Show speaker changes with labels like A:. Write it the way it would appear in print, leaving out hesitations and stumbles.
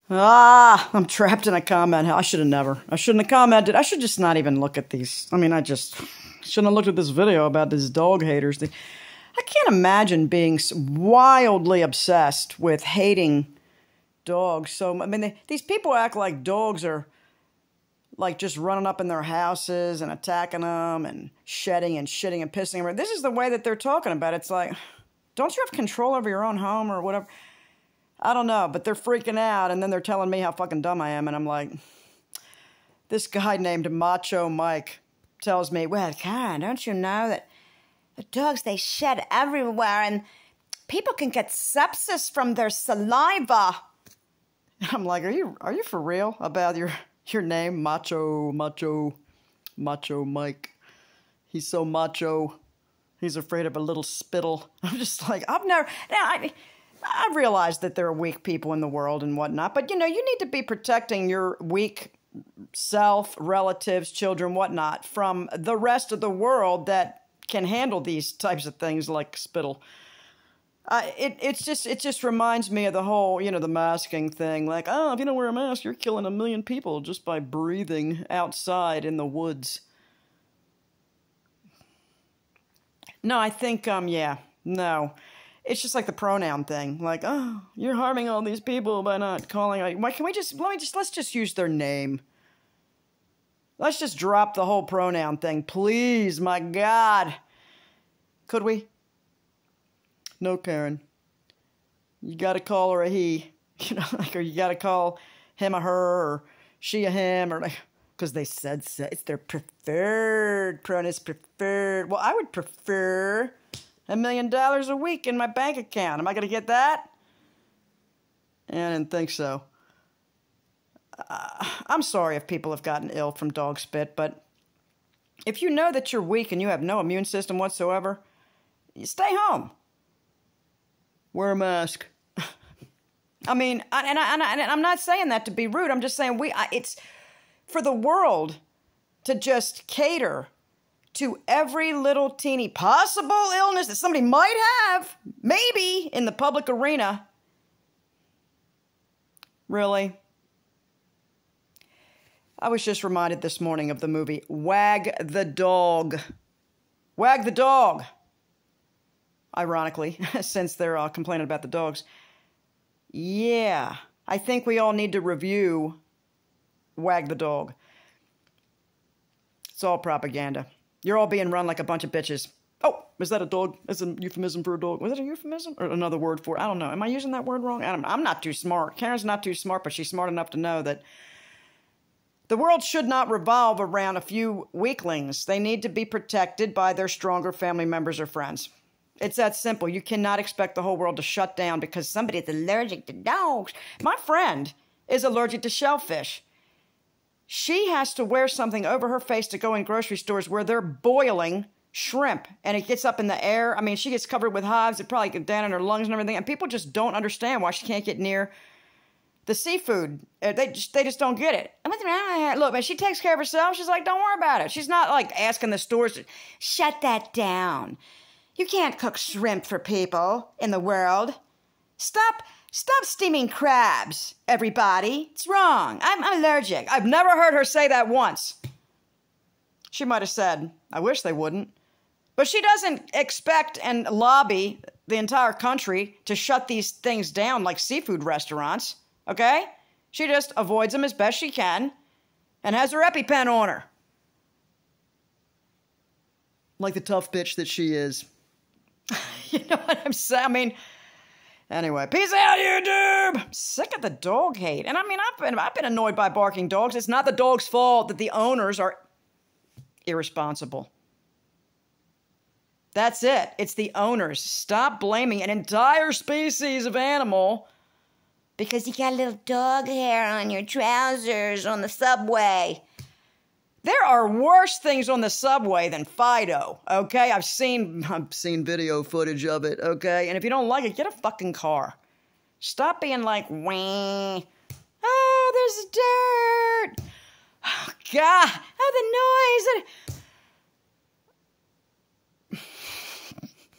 A: I'm trapped in a comment. I shouldn't have commented. I should just not even look at these. I mean, I just shouldn't have looked at this video about these dog haters. I can't imagine being wildly obsessed with hating dogs. So, I mean, these people act like dogs are like just running up in their houses and attacking them and shedding and shitting and pissing. This is the way that they're talking about it. It's like, don't you have control over your own home or whatever? I don't know, but they're freaking out, and then they're telling me how fucking dumb I am, and I'm like, this guy named Macho Mike tells me, well, Karen, don't you know that the dogs, they shed everywhere, and people can get sepsis from their saliva. And I'm like, are you for real about your name, Macho Mike? He's so macho. He's afraid of a little spittle. I'm just like, I realize that there are weak people in the world and whatnot, but, you need to be protecting your weak self, relatives, children, whatnot, from the rest of the world that can handle these types of things like spittle. It just reminds me of the whole, the masking thing. Like, oh, if you don't wear a mask, you're killing 1 million people just by breathing outside in the woods. No, I think, no. It's just like the pronoun thing. Like, oh, you're harming all these people by not calling. Why can let's just use their name. Let's just drop the whole pronoun thing. Please, my God. Could we? No, Karen. You gotta call her a he. Or you gotta call him a her, or she a him, or because they said so. It's their preferred pronoun. It's preferred. Well, I would prefer $1 million a week in my bank account. Am I going to get that? I didn't think so. I'm sorry if people have gotten ill from dog spit, but if you know that you're weak and you have no immune system whatsoever, you stay home. Wear a mask. I mean, and I'm not saying that to be rude. I'm just saying it's for the world to just cater to every little teeny possible illness that somebody might have, maybe, in the public arena. Really? I was just reminded this morning of the movie Wag the Dog. Wag the Dog. Ironically, since they're complaining about the dogs. Yeah, I think we all need to review Wag the Dog. It's all propaganda. You're all being run like a bunch of bitches. Oh, is that a dog? Is a euphemism for a dog? Was it a euphemism? Or another word for it? I don't know. Am I using that word wrong? I'm not too smart. Karen's not too smart, but she's smart enough to know that the world should not revolve around a few weaklings. They need to be protected by their stronger family members or friends. It's that simple. You cannot expect the whole world to shut down because somebody is allergic to dogs. My friend is allergic to shellfish. She has to wear something over her face to go in grocery stores where they're boiling shrimp, and it gets up in the air. I mean, she gets covered with hives. It probably gets down in her lungs and everything, and people just don't understand why she can't get near the seafood. They just don't get it. Look, man, she takes care of herself. She's like, don't worry about it. She's not like asking the stores to shut that down. You can't cook shrimp for people in the world. Stop steaming crabs, everybody. It's wrong. I'm allergic. I've never heard her say that once. She might have said, I wish they wouldn't. But she doesn't expect and lobby the entire country to shut these things down like seafood restaurants, okay? She just avoids them as best she can and has her EpiPen on her. Like the tough bitch that she is. You know what I'm saying? I mean, anyway, peace out, YouTube! I'm sick of the dog hate. And I mean, I've been annoyed by barking dogs. It's not the dog's fault that the owners are irresponsible. That's it. It's the owners. Stop blaming an entire species of animal because you got a little dog hair on your trousers on the subway. There are worse things on the subway than Fido, okay? I've seen video footage of it, okay? And if you don't like it, get a fucking car. Stop being like, wah. Oh, there's dirt. Oh, God. Oh, the noise.